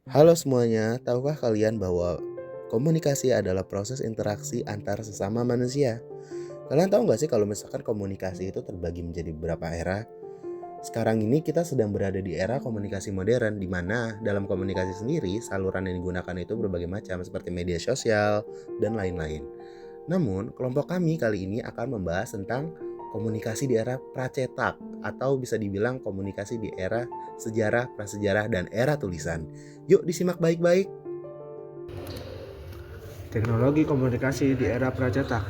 Halo semuanya, tahukah kalian bahwa komunikasi adalah proses interaksi antar sesama manusia? Kalian tahu nggak sih kalau misalkan komunikasi itu terbagi menjadi beberapa era? Sekarang ini kita sedang berada di era komunikasi modern, di mana dalam komunikasi sendiri saluran yang digunakan itu berbagai macam seperti media sosial dan lain-lain. Namun, kelompok kami kali ini akan membahas tentang komunikasi di era pracetak atau bisa dibilang komunikasi di era sejarah, prasejarah, dan era tulisan. Yuk disimak baik-baik. Teknologi komunikasi di era pracetak.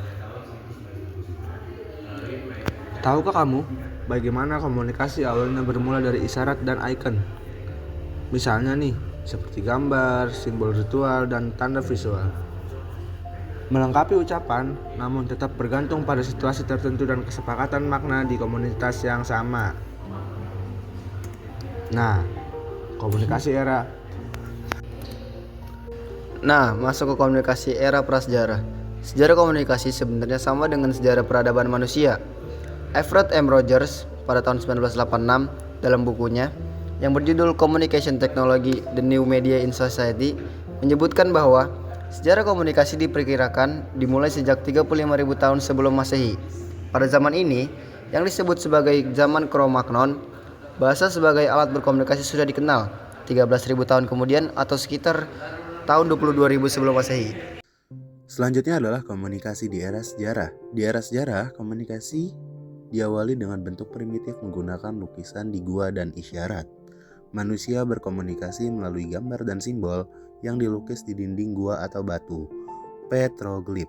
Tahukah kamu bagaimana komunikasi awalnya bermula dari isyarat dan icon? Misalnya nih, seperti gambar, simbol ritual, dan tanda visual. Melengkapi ucapan, namun tetap bergantung pada situasi tertentu dan kesepakatan makna di komunitas yang sama. Nah, komunikasi era Masuk ke komunikasi era prasejarah. Sejarah komunikasi sebenarnya sama dengan sejarah peradaban manusia. Everett M. Rogers pada tahun 1986 dalam bukunya yang berjudul Communication Technology: The New Media in Society menyebutkan bahwa sejarah komunikasi diperkirakan dimulai sejak 35.000 tahun sebelum Masehi. Pada zaman ini, yang disebut sebagai zaman Cro-Magnon, bahasa sebagai alat berkomunikasi sudah dikenal 13.000 tahun kemudian atau sekitar tahun 22.000 sebelum Masehi. Selanjutnya adalah komunikasi di era sejarah. Di era sejarah, komunikasi diawali dengan bentuk primitif menggunakan lukisan di gua dan isyarat. Manusia berkomunikasi melalui gambar dan simbol yang dilukis di dinding gua atau batu, petroglif.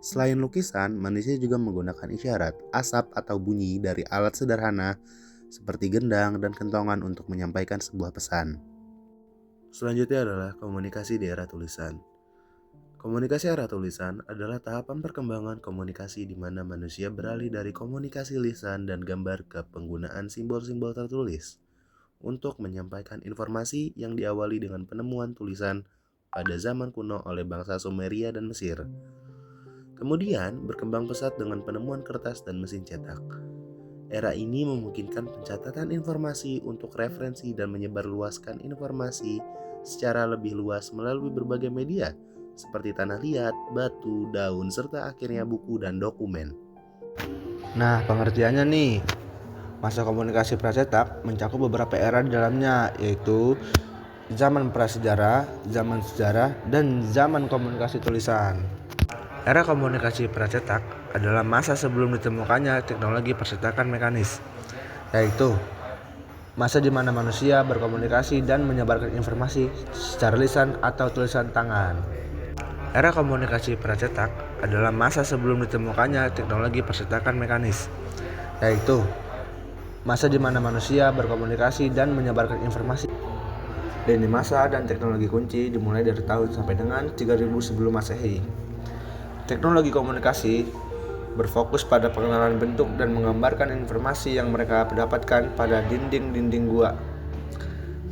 Selain lukisan, manusia juga menggunakan isyarat, asap atau bunyi dari alat sederhana seperti gendang dan kentongan untuk menyampaikan sebuah pesan. Selanjutnya adalah komunikasi di era tulisan. Komunikasi era tulisan adalah tahapan perkembangan komunikasi di mana manusia beralih dari komunikasi lisan dan gambar ke penggunaan simbol-simbol tertulis untuk menyampaikan informasi yang diawali dengan penemuan tulisan pada zaman kuno oleh bangsa Sumeria dan Mesir. Kemudian berkembang pesat dengan penemuan kertas dan mesin cetak. Era ini memungkinkan pencatatan informasi untuk referensi dan menyebarluaskan informasi secara lebih luas melalui berbagai media seperti tanah liat, batu, daun, serta akhirnya buku dan dokumen. Nah, pengertiannya nih, masa komunikasi pracetak mencakup beberapa era di dalamnya, yaitu zaman prasejarah, zaman sejarah, dan zaman komunikasi tulisan. Era komunikasi pracetak adalah masa sebelum ditemukannya teknologi percetakan mekanis, yaitu masa di mana manusia berkomunikasi dan menyebarkan informasi secara lisan atau tulisan tangan. Era komunikasi pracetak adalah masa sebelum ditemukannya teknologi percetakan mekanis, yaitu masa di mana manusia berkomunikasi dan menyebarkan informasi. Lini masa dan teknologi kunci dimulai dari tahun sampai dengan 3000 sebelum Masehi. Teknologi komunikasi berfokus pada pengenalan bentuk dan menggambarkan informasi yang mereka dapatkan pada dinding-dinding gua,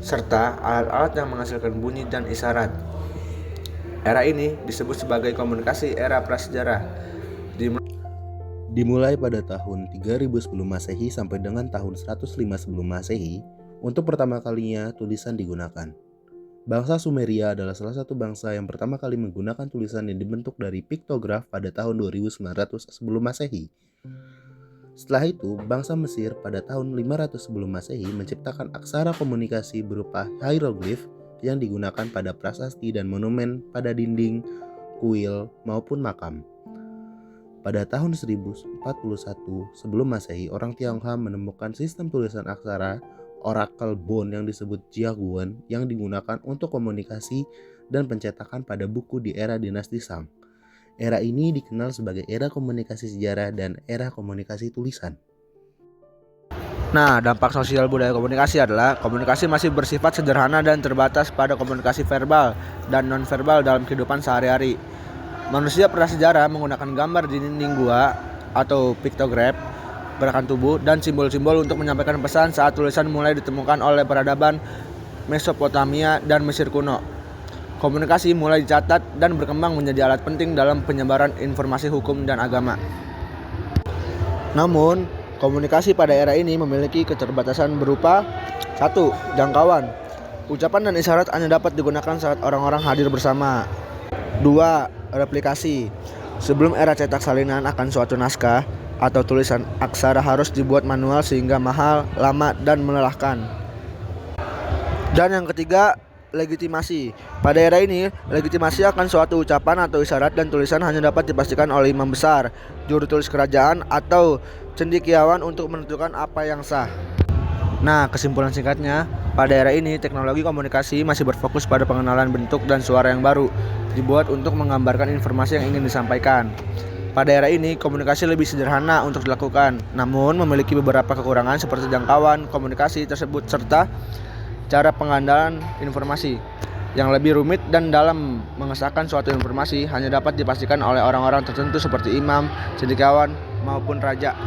serta alat-alat yang menghasilkan bunyi dan isyarat. Era ini disebut sebagai komunikasi era prasejarah. Dimulai pada tahun 3000 sebelum Masehi sampai dengan tahun 105 sebelum Masehi, untuk pertama kalinya tulisan digunakan. Bangsa Sumeria adalah salah satu bangsa yang pertama kali menggunakan tulisan yang dibentuk dari piktograf pada tahun 2900 sebelum Masehi. Setelah itu, bangsa Mesir pada tahun 500 sebelum Masehi menciptakan aksara komunikasi berupa hieroglif yang digunakan pada prasasti dan monumen pada dinding, kuil, maupun makam. Pada tahun 1041 sebelum Masehi, orang Tionghoa menemukan sistem tulisan aksara Oracle Bone yang disebut Jiaguan yang digunakan untuk komunikasi dan pencetakan pada buku di era dinasti Shang. Era ini dikenal sebagai era komunikasi sejarah dan era komunikasi tulisan. Nah, dampak sosial budaya komunikasi adalah komunikasi masih bersifat sederhana dan terbatas pada komunikasi verbal dan non-verbal dalam kehidupan sehari-hari. Manusia prasejarah menggunakan gambar di dinding gua atau piktograf, gerakan tubuh, dan simbol-simbol untuk menyampaikan pesan saat tulisan mulai ditemukan oleh peradaban Mesopotamia dan Mesir kuno. Komunikasi mulai dicatat dan berkembang menjadi alat penting dalam penyebaran informasi hukum dan agama. Namun, komunikasi pada era ini memiliki keterbatasan berupa 1. Jangkauan. Ucapan dan isyarat hanya dapat digunakan saat orang-orang hadir bersama. 2. Replikasi. Sebelum era cetak salinan akan suatu naskah atau tulisan aksara harus dibuat manual sehingga mahal, lama, dan melelahkan. Dan yang ketiga, legitimasi. Pada era ini, legitimasi akan suatu ucapan atau isyarat dan tulisan hanya dapat dipastikan oleh imam besar, juru tulis kerajaan, atau cendekiawan untuk menentukan apa yang sah. Nah, kesimpulan singkatnya, pada era ini teknologi komunikasi masih berfokus pada pengenalan bentuk dan suara yang baru, dibuat untuk menggambarkan informasi yang ingin disampaikan. Pada era ini, komunikasi lebih sederhana untuk dilakukan, namun memiliki beberapa kekurangan seperti jangkauan komunikasi tersebut serta cara pengandalan informasi yang lebih rumit, dan dalam mengesahkan suatu informasi hanya dapat dipastikan oleh orang-orang tertentu seperti imam, cendekiawan, maupun raja.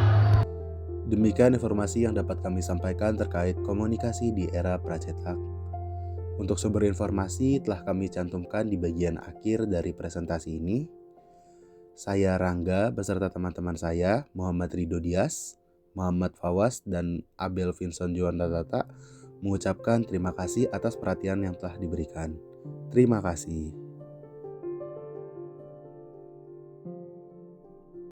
Demikian informasi yang dapat kami sampaikan terkait komunikasi di era pracetak. Untuk sumber informasi telah kami cantumkan di bagian akhir dari presentasi ini. Saya Rangga beserta teman-teman saya, Muhammad Ridho Dias, Muhammad Fawaz, dan Abel Vincent Juandata mengucapkan terima kasih atas perhatian yang telah diberikan. Terima kasih.